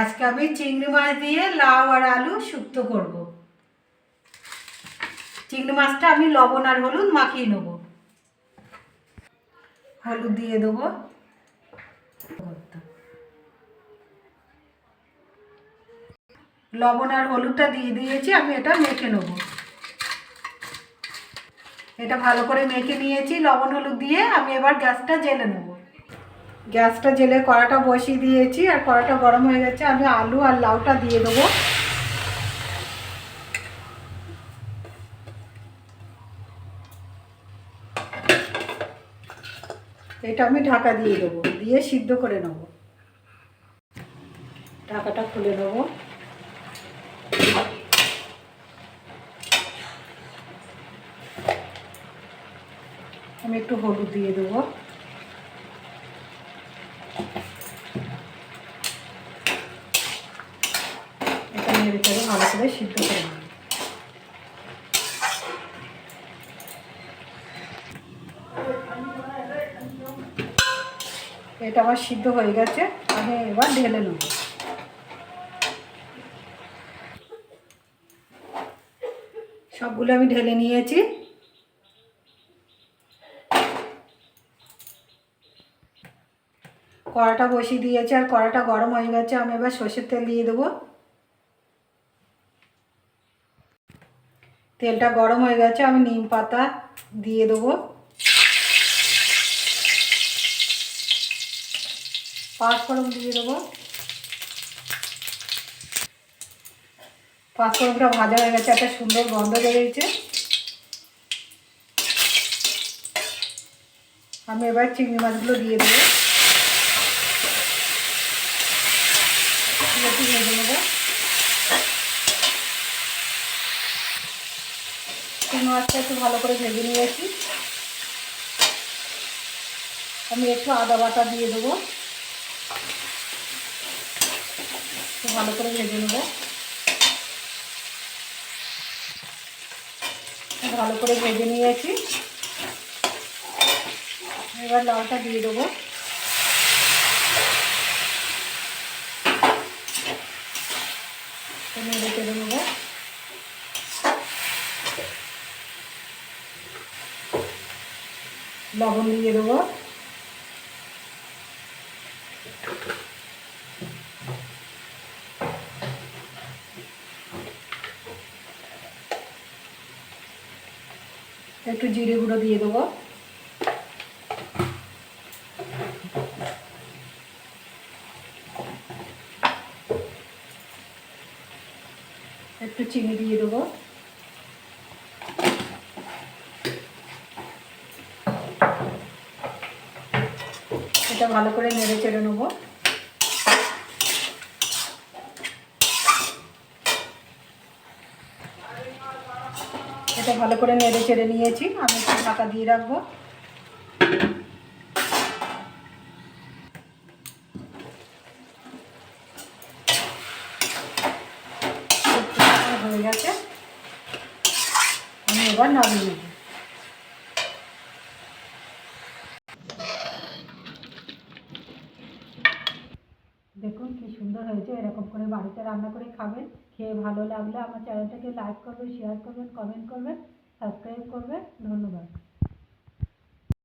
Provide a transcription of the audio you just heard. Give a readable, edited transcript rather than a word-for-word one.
আজকে আমি চিংড়ি মাছ দিয়ে লাউ আর আলু শুক্তো করব। চিংড়ি মাছটা আমি লবণ আর হলুদ মাখিয়ে নেব। হলুদ দিয়ে দেবো, লবণ আর হলুদটা দিয়ে দিয়েছি, আমি এটা মেখে নেব। এটা ভালো করে মেখে নিয়েছি লবণ হলুদ দিয়ে। আমি এবার গ্যাসটা জ্বেলে নেব। গ্যাসটা জ্বেলে কড়াটা বসিয়ে দিয়েছি আর কড়াটা গরম হয়ে গেছে। আমি আলু আর লাউটা দিয়ে দেবো। এটা আমি ঢাকা দিয়ে দেবো, দিয়ে সিদ্ধ করে নেব। ঢাকাটা খুলে নেব। আমি একটু হলুদ দিয়ে দেবো। এটা নেড়ে চেড়ে ভালো করে সিদ্ধ করে নেব। এটা আমার সিদ্ধ হয়ে গেছে, আমি এবার ঢেলে নেব। সবগুলো আমি ঢেলে নিয়েছি। কড়াটা বসিয়ে দিয়েছি আর কড়াটা গরম হয়ে গেছে। আমি এবার সর্ষের তেল দিয়ে দেবো। তেলটা গরম হয়ে গেছে, আমি নিম পাতা দিয়ে দেবো। পাঁচফোড়ন দিয়ে দেবো। পাঁচফোড়নটা ভাজা হয়ে গেছে, একটা সুন্দর গন্ধ বেরিয়েছে। আমি এবার চিংড়ি মাছগুলো দিয়ে দেবো। একটু ভেজে নেবো। চিংড়ি মাছটা একটু ভালো করে ভেজে নিয়েছি। আমি একটু আদা বাটা দিয়ে দেবো, একটু ভালো করে ভেজে নেবো। ভালো করে ভেজে নিয়েছি। এবার লাউটা দিয়ে দেবো। নেড়ে চেড়ে নেবো। লবণ দিয়ে দেবো। একটু জিরে গুঁড়ো দিয়ে দেবো। একটু চিনি দিয়ে দেবো। এটা ভালো করে নেড়ে চেড়ে নেবো। এটা ভালো করে নেড়ে চেড়ে নিয়েছি, আমি একটু ঢাকা দিয়ে রাখবো। হয়ে গেছে, আমি এবার নামিয়ে নেব। দেখুন কি সুন্দর হয়েছে। এরকম করে বাড়িতে রান্না করে খাবেন। খেয়ে ভালো লাগলে আমার চ্যানেলটাকে লাইক করবেন, শেয়ার করবেন, কমেন্ট করবেন, সাবস্ক্রাইব করবেন। ধন্যবাদ।